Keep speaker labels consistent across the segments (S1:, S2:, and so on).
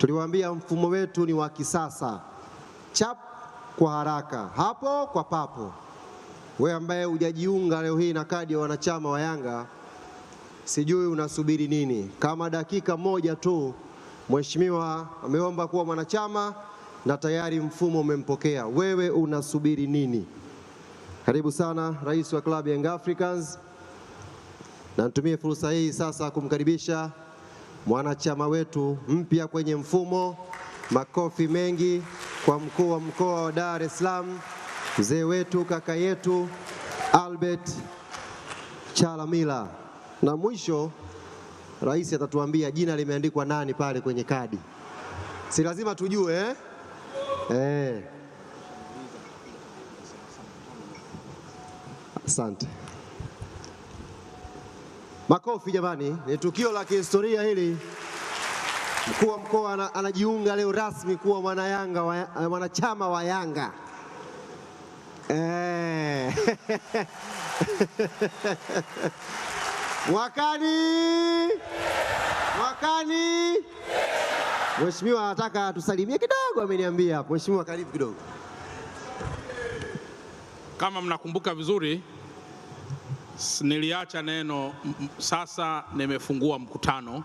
S1: Tuliwaambia mfumo wetu ni wa kisasa, chap kwa haraka, hapo kwa papo. Wewe ambaye hujajiunga leo hii na kadi ya wanachama wa Yanga, sijui unasubiri nini? Kama dakika moja tu mheshimiwa ameomba kuwa mwanachama na tayari mfumo umempokea. Wewe unasubiri nini? Karibu sana rais wa klabu ya Young Africans, na nitumie fursa hii sasa kumkaribisha mwanachama wetu mpya kwenye mfumo. Makofi mengi kwa mkuu wa mkoa wa Dar es Salaam, mzee wetu, kaka yetu Albert Chalamila. Na mwisho rais atatuambia jina limeandikwa nani pale kwenye kadi. Si lazima tujue Asante. Makofi jamani, ni tukio la kihistoria hili. Mkuu wa mkoa anajiunga leo rasmi kuwa mwanachama wa Yanga. Mwakani. Mheshimiwa anataka tusalimie kidogo, ameniambia hapo. Mheshimiwa, karibu kidogo.
S2: Kama mnakumbuka vizuri, niliacha neno sasa nimefungua mkutano.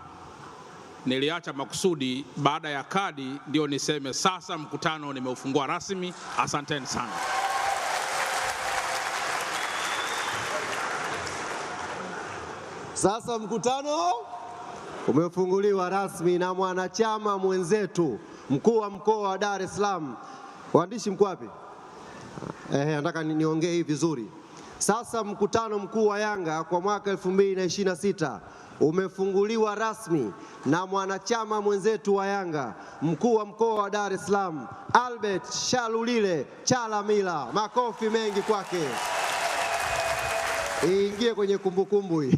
S2: Niliacha makusudi baada ya kadi ndio niseme sasa mkutano nimeufungua rasmi. Asanteni sana.
S1: Sasa mkutano umefunguliwa rasmi na mwanachama mwenzetu, mkuu wa mkoa wa Dar es Salaam. Waandishi mko wapi? Nataka niongee hivi vizuri. Sasa mkutano mkuu wa Yanga kwa mwaka 2026 umefunguliwa rasmi na mwanachama mwenzetu wa Yanga, mkuu wa mkoa wa Dar es Salaam, Albert Shalulile Chalamila. Makofi mengi kwake. Iingie kwenye kumbukumbu hii.